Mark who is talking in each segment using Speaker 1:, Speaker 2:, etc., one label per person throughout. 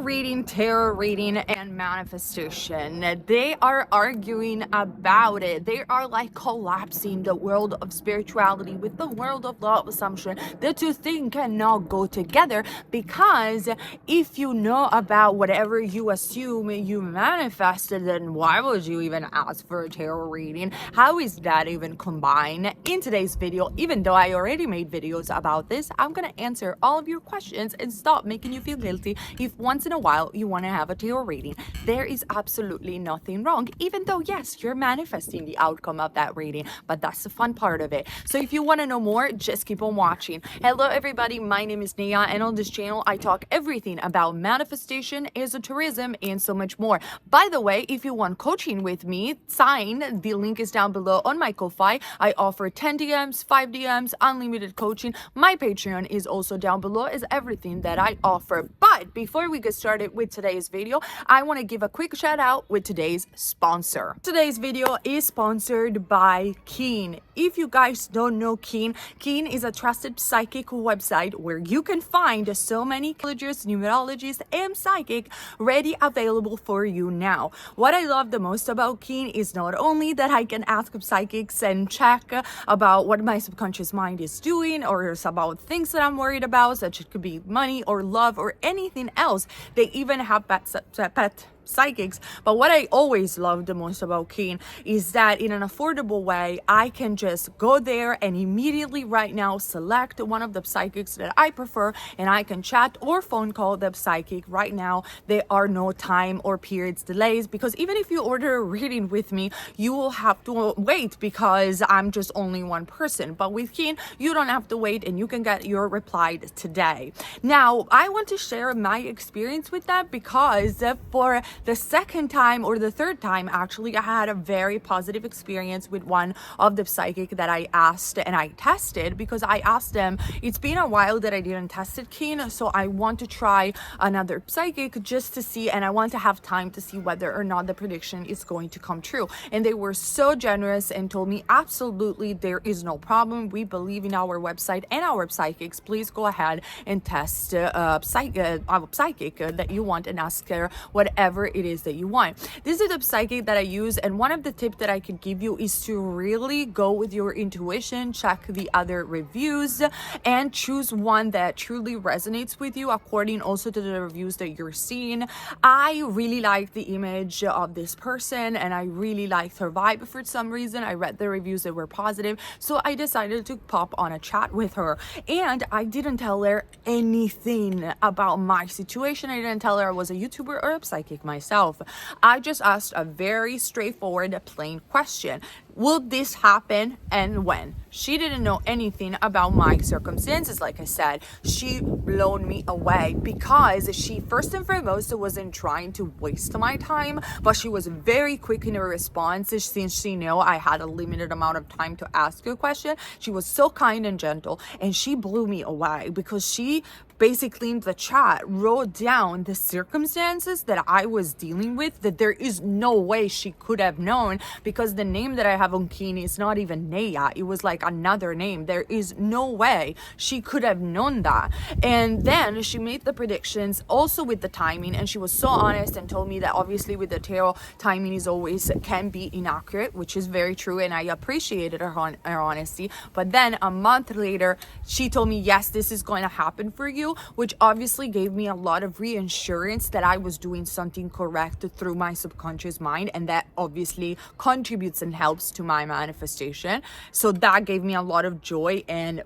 Speaker 1: reading, tarot reading, and manifestation. They are arguing about it. They are like collapsing the world of spirituality with the world of law of assumption. The two things cannot go together, because if you know about whatever you assume you manifested, then why would you even ask for a tarot reading? How is that even combined? In today's video, even though I already made videos about this, I'm gonna answer all of your questions and stop making you feel guilty if once in a while you want to have a tarot reading. There is absolutely nothing wrong, even though yes, you're manifesting the outcome of that reading, but that's the fun part of it. So if you want to know more, just keep on watching. Hello everybody, my name is Nia, and on this channel I talk everything about manifestation, esotericism, and so much more. By the way, if you want coaching with me, sign, the link is down below on my Ko-Fi. I offer 10 DMs, 5 DMs, unlimited coaching. My Patreon is also down below, is everything that I offer. But before we get started with today's video, I want to give a quick shout out with today's sponsor. Today's video is sponsored by Keen. If you guys don't know Keen, Keen is a trusted psychic website where you can find so many astrologers, numerologists, and psychic ready available for you now. What I love the most about Keen is not only that I can ask psychics and check about what my subconscious mind is doing, or it's about things that I'm worried about, such it could be money or love or anything else. They even have pet psychics. But what I always love the most about Keen is that in an affordable way, I can just go there and immediately right now select one of the psychics that I prefer, and I can chat or phone call the psychic right now. There are no time or periods delays, because even if you order a reading with me, you will have to wait because I'm just only one person. But with Keen, you don't have to wait and you can get your reply today. Now, I want to share my experience with that, because for the second time or the third time, actually, I had a very positive experience with one of the psychic that I asked and I tested, because I asked them, it's been a while that I didn't test it, Keen, so I want to try another psychic just to see, and I want to have time to see whether or not the prediction is going to come true. And they were so generous and told me, absolutely, there is no problem. We believe in our website and our psychics. Please go ahead and test a psychic that you want and ask her whatever it is that you want. This is the psychic that I use, and one of the tips that I could give you is to really go with your intuition, check the other reviews, and choose one that truly resonates with you according also to the reviews that you're seeing. I really like the image of this person, and I really liked her vibe for some reason. I read the reviews that were positive, so I decided to pop on a chat with her, and I didn't tell her anything about my situation. I didn't tell her I was a YouTuber or a psychic myself. I just asked a very straightforward, plain question. Will this happen and when? She didn't know anything about my circumstances. Like I said, she blown me away, because she first and foremost wasn't trying to waste my time, but she was very quick in her response. Since she knew I had a limited amount of time to ask her a question, she was so kind and gentle, and she blew me away, because she basically in the chat wrote down the circumstances that I was dealing with, that there is no way she could have known, because the name that I have on Keen is not even Naya. It was like another name. There is no way she could have known that. And then she made the predictions also with the timing, and she was so honest and told me that obviously with the tarot, timing is always can be inaccurate, which is very true, and I appreciated her honesty. But then a month later, she told me, yes, this is going to happen for you, which obviously gave me a lot of reassurance that I was doing something correct through my subconscious mind, and that obviously contributes and helps to my manifestation. So that gave me a lot of joy and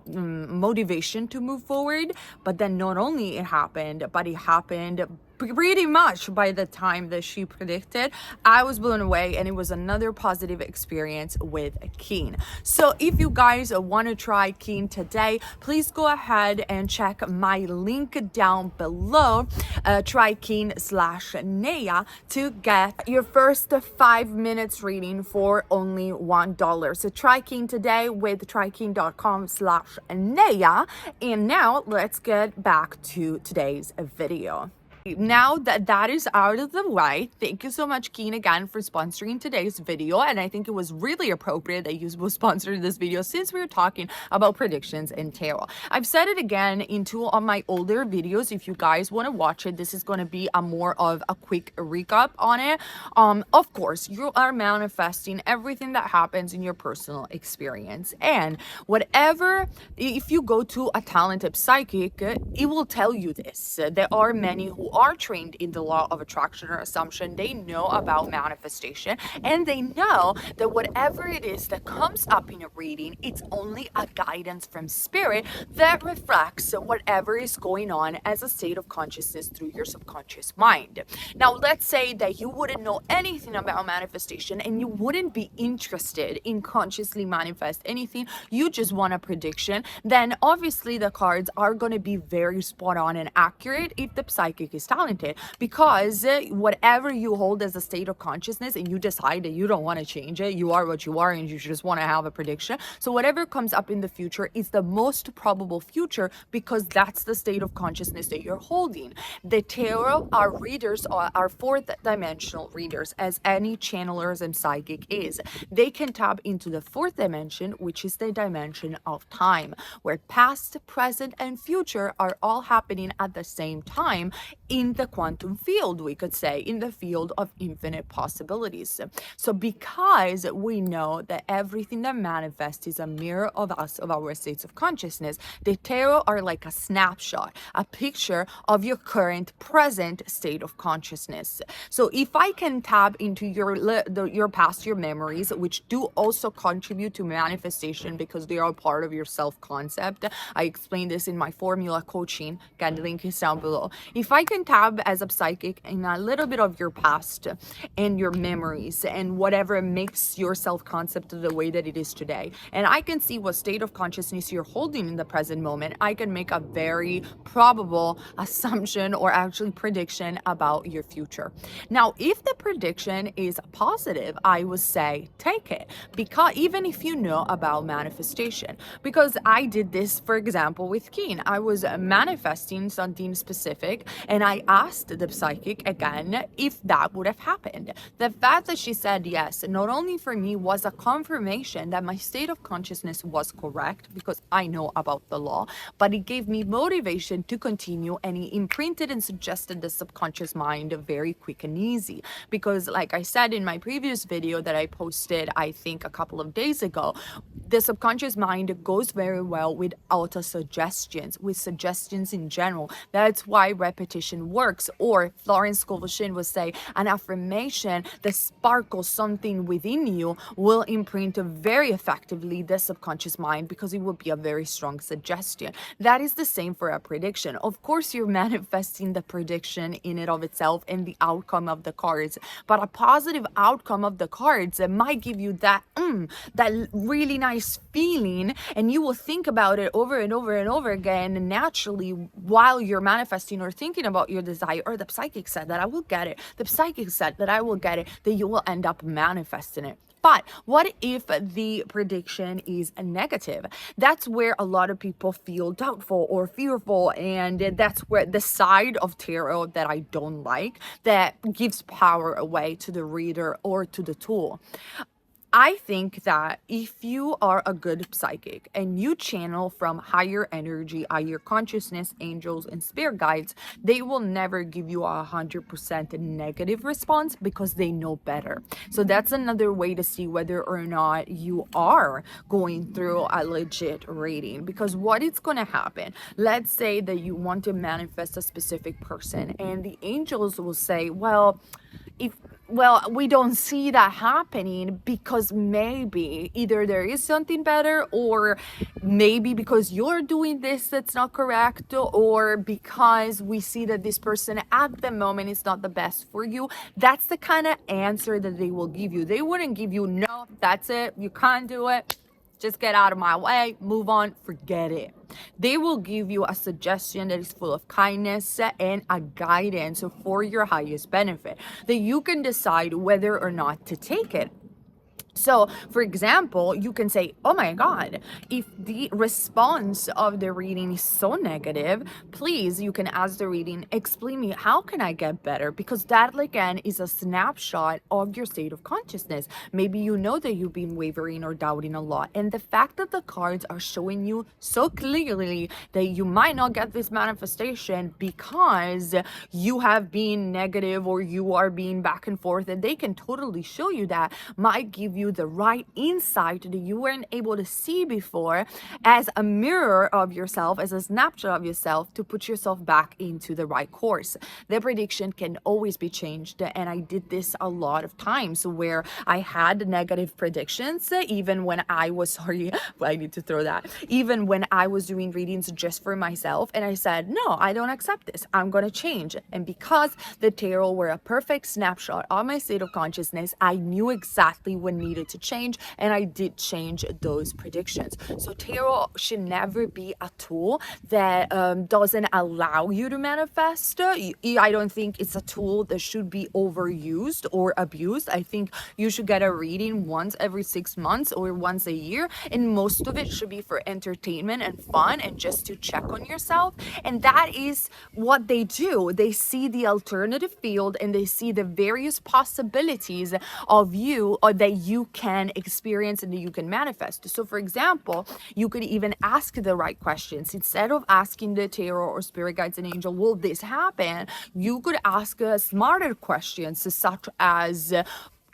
Speaker 1: motivation to move forward. But then not only it happened, but it happened pretty much by the time that she predicted. I was blown away, and it was another positive experience with Keen. So if you guys want to try Keen today, please go ahead and check my link down below, try Keen/Naya, to get your first 5 minutes reading for only $1. So try Keen today with trykeen.com/Naya. And now let's get back to today's video. Now that that is out of the way, thank you so much, Keen, again for sponsoring today's video. And I think it was really appropriate that you sponsored this video since we were talking about predictions and tarot. I've said it again in two of my older videos. If you guys want to watch it, this is going to be a more of a quick recap on it. Of course, you are manifesting everything that happens in your personal experience. And whatever, if you go to a talented psychic, it will tell you this. There are many who are trained in the law of attraction or assumption. They know about manifestation, and they know that whatever it is that comes up in a reading, it's only a guidance from spirit that reflects whatever is going on as a state of consciousness through your subconscious mind. Now, let's say that you wouldn't know anything about manifestation and you wouldn't be interested in consciously manifest anything, you just want a prediction, then obviously the cards are going to be very spot on and accurate if the psychic is talented, because whatever you hold as a state of consciousness and you decide that you don't want to change it, you are what you are and you just want to have a prediction. So whatever comes up in the future is the most probable future because that's the state of consciousness that you're holding. The tarot, our readers are fourth dimensional readers, as any channelers and psychic is. They can tap into the fourth dimension, which is the dimension of time, where past, present, and future are all happening at the same time in the quantum field, we could say, in the field of infinite possibilities. So because we know that everything that manifests is a mirror of us, of our states of consciousness, the tarot are like a snapshot, a picture of your current present state of consciousness. So if I can tap into your past, your memories, which do also contribute to manifestation because they are part of your self-concept. I explained this in my formula coaching. Again, the link is down below. If I can tap as a psychic in a little bit of your past and your memories and whatever makes your self-concept the way that it is today, and I can see what state of consciousness you're holding in the present moment, I can make a very probable assumption or actually prediction about your future. Now, if the prediction is positive, I would say take it, because even if you know about manifestation, because I did this, for example, with Keen. I was manifesting something specific and I asked the psychic again if that would have happened. The fact that she said yes, not only for me was a confirmation that my state of consciousness was correct because I know about the law, but it gave me motivation to continue, and it imprinted and suggested the subconscious mind very quick and easy. Because like I said in my previous video that I posted, I think a couple of days ago, the subconscious mind goes very well with auto suggestions, with suggestions in general. That's why repetition works. Or Florence Scovel would say, an affirmation that sparkles something within you will imprint very effectively the subconscious mind because it will be a very strong suggestion. That is the same for a prediction. Of course, you're manifesting the prediction in it of itself and the outcome of the cards, but a positive outcome of the cards might give you that really nice feeling, and you will think about it over and over and over again naturally while you're manifesting or thinking about your desire. Or the psychic said that I will get it, the psychic said that I will get it, that you will end up manifesting it. But what if the prediction is negative? That's where a lot of people feel doubtful or fearful, and that's where the side of tarot that I don't like, that gives power away to the reader or to the tool. I think that if you are a good psychic and you channel from higher energy, higher consciousness, angels, and spirit guides, they will never give you 100% negative response because they know better. So that's another way to see whether or not you are going through a legit reading. Because what is going to happen, let's say that you want to manifest a specific person and the angels will say, well, we don't see that happening because maybe either there is something better, or maybe because you're doing this that's not correct, or because we see that this person at the moment is not the best for you. That's the kind of answer that they will give you. They wouldn't give you, no, that's it, you can't do it, just get out of my way, move on, forget it. They will give you a suggestion that is full of kindness and a guidance for your highest benefit, that you can decide whether or not to take it. So, for example, you can say, oh my God, if the response of the reading is so negative, please, you can ask the reading, explain me, how can I get better? Because that, again, is a snapshot of your state of consciousness. Maybe you know that you've been wavering or doubting a lot. And the fact that the cards are showing you so clearly that you might not get this manifestation because you have been negative or you are being back and forth, and they can totally show you that, might give you the right insight that you weren't able to see before, as a mirror of yourself, as a snapshot of yourself, to put yourself back into the right course. The prediction can always be changed, and I did this a lot of times where I had negative predictions, even when I was, sorry, I need to throw that, even when I was doing readings just for myself, and I said, no, I don't accept this, I'm going to change. And because the tarot were a perfect snapshot of my state of consciousness, I knew exactly what needed to change, and I did change those predictions. So tarot should never be a tool that doesn't allow you to manifest. I don't think it's a tool that should be overused or abused. I think you should get a reading once every 6 months or once a year, and most of it should be for entertainment and fun and just to check on yourself. And that is what they do. They see the alternative field and they see the various possibilities of you, or that you can experience and that you can manifest. So for example, you could even ask the right questions. Instead of asking the tarot or spirit guides and angel, will this happen? You could ask smarter questions, such as,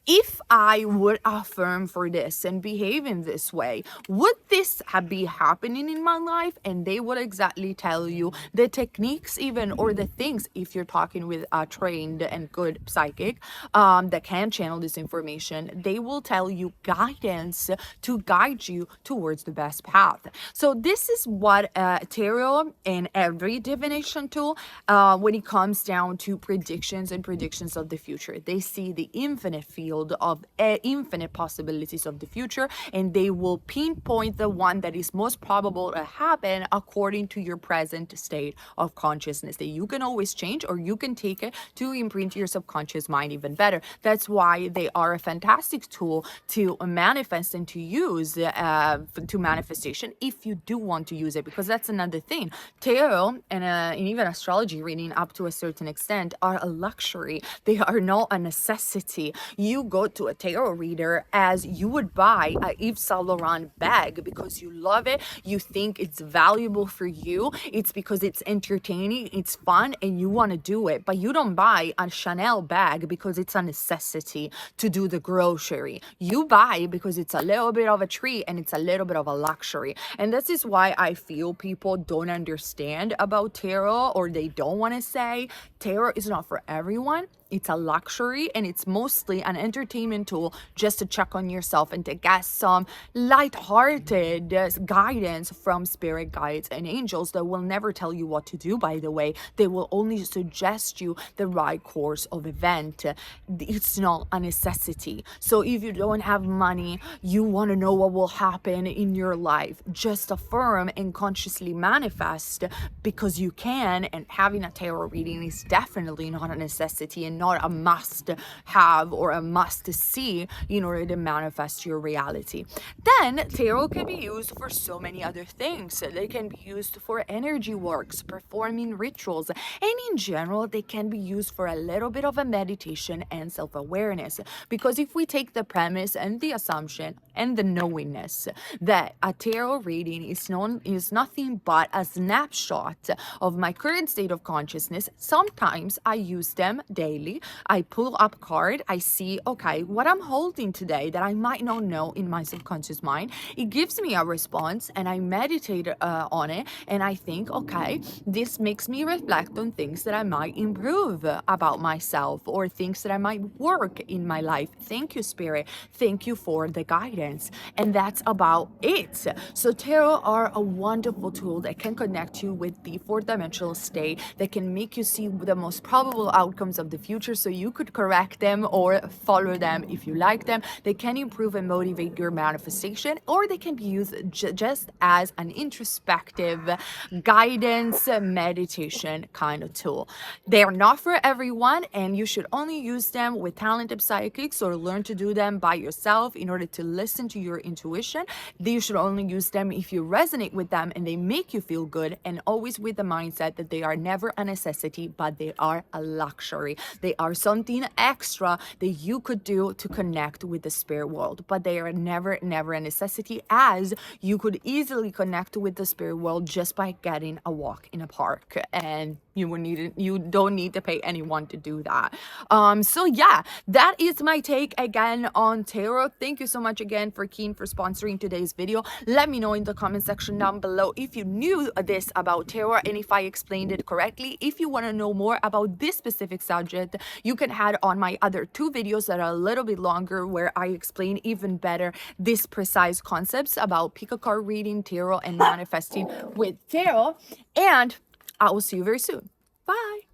Speaker 1: if I would affirm for this and behave in this way, would this be happening in my life? And they would exactly tell you the techniques, even, or the things, if you're talking with a trained and good psychic that can channel this information, they will tell you guidance to guide you towards the best path. So this is what tarot and every divination tool, when it comes down to predictions and predictions of the future, they see the infinite field of infinite possibilities of the future, and they will pinpoint the one that is most probable to happen according to your present state of consciousness, that you can always change, or you can take it to imprint your subconscious mind even better. That's why they are a fantastic tool to manifest and to use to manifestation, if you do want to use it. Because that's another thing, tarot and even astrology reading, up to a certain extent, are a luxury. They are not a necessity. You go to a tarot reader as you would buy a Yves Saint Laurent bag because you love it, you think it's valuable for you, it's because it's entertaining, it's fun, and you want to do it. But you don't buy a Chanel bag because it's a necessity to do the grocery. You buy because it's a little bit of a treat and it's a little bit of a luxury. And this is why I feel people don't understand about tarot, or they don't want to say tarot is not for everyone. It's a luxury, and it's mostly an entertainment tool just to check on yourself and to get some light-hearted guidance from spirit guides and angels that will never tell you what to do, by the way. They will only suggest you the right course of event. It's not a necessity. So if you don't have money, you want to know what will happen in your life, just affirm and consciously manifest, because you can. And having a tarot reading is definitely not a necessity and not a must have or a must see in order to manifest your reality. Then tarot can be used for so many other things. They can be used for energy works, performing rituals, and in general they can be used for a little bit of a meditation and self-awareness. Because if we take the premise and the assumption and the knowingness that a tarot reading is nothing but a snapshot of my current state of consciousness, sometimes I use them daily. I pull up a card, I see, okay, what I'm holding today that I might not know in my subconscious mind. It gives me a response, and I meditate on it, and I think, okay, this makes me reflect on things that I might improve about myself, or things that I might work in my life. Thank you, Spirit. Thank you for the guidance. And that's about it. So tarot are a wonderful tool that can connect you with the fourth dimensional state, that can make you see the most probable outcomes of the future, future so you could correct them or follow them if you like them. They can improve and motivate your manifestation, or they can be used just as an introspective guidance meditation kind of tool. They are not for everyone, and you should only use them with talented psychics or learn to do them by yourself in order to listen to your intuition. You should only use them if you resonate with them and they make you feel good, and always with the mindset that they are never a necessity, but they are a luxury. They are something extra that you could do to connect with the spirit world, but they are never a necessity, as you could easily connect with the spirit world just by getting a walk in a park, and you don't need to pay anyone to do that. So yeah, that is my take again on tarot. Thank you so much again for Keen for sponsoring today's video. Let me know in the comment section down below if you knew this about tarot and if I explained it correctly. If you want to know more about this specific subject, you can head on my other 2 videos that are a little bit longer, where I explain even better this precise concepts about pick a card reading, tarot, and manifesting with tarot. And I will see you very soon. Bye.